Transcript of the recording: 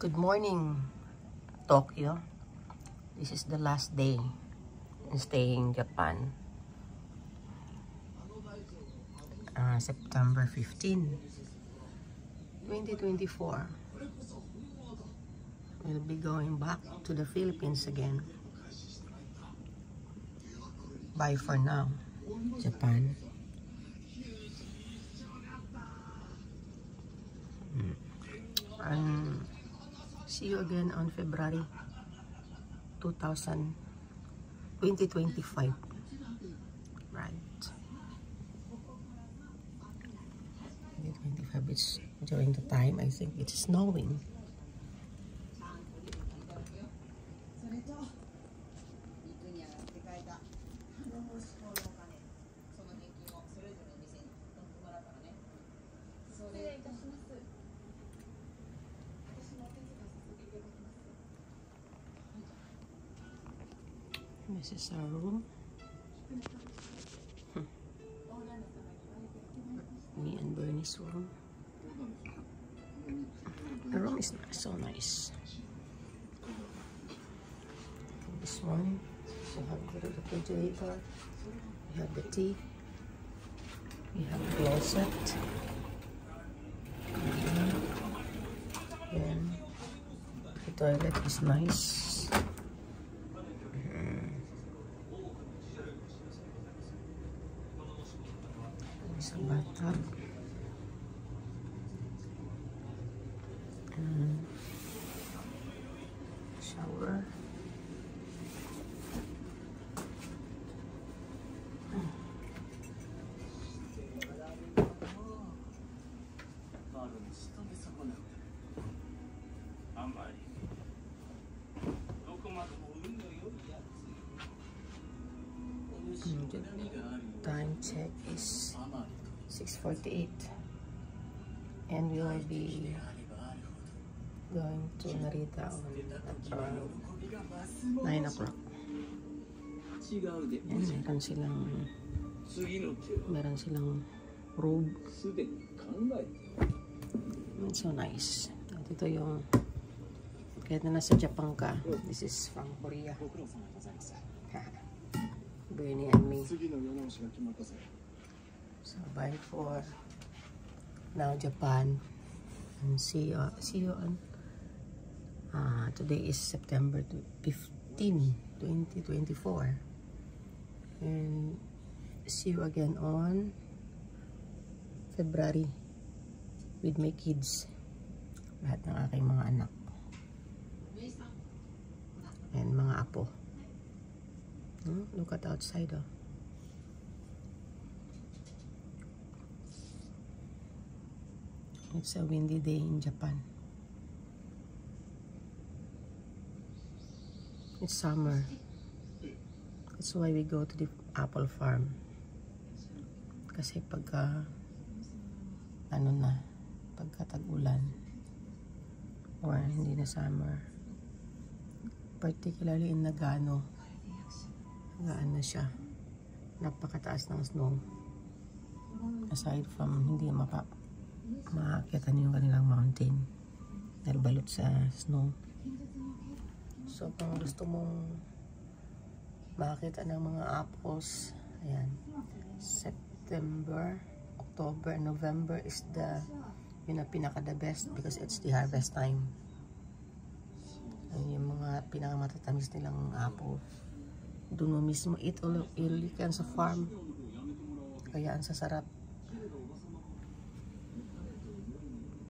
Good morning, Tokyo. This is the last day in staying in Japan. September 15, 2024. We'll be going back to the Philippines again. Bye for now, Japan. And see you again on February 2025. Right. 2025 is during the time I think it's snowing. This is our room. Me and Bernie's room. The room is so nice. This one, we have the refrigerator, we have the tea, we have the closet, and the toilet is nice. There's a bathtub. Shower. Time check is 6:48, and we will be going to Narita at around 9 o'clock. And meron silang robe. It's so nice. At ito yung kahit na nasa Japan ka, this is from Korea. Bernie and me. So bye for now, Japan, and see you on today is September 15, 2024, and see you again on February with my kids, lahat ng aking mga anak and mga apo. Look at outside, oh. It's a windy day in Japan. It's summer. That's why we go to the apple farm. Kasi pagka tag-ulan or hindi na summer, particularly in Nagano, gaan na siya, napakataas ng snow. Aside from hindi maakyatan yung kanilang mountain dahil balot sa snow. So kung gusto mong makakita ng mga apples, ayan, September, October, November is yun na the best because it's the harvest time. Ayun yung mga pinakamatatamis nilang apple. Doon mo mismo eat all you can sa farm. Kaya ang sasarap.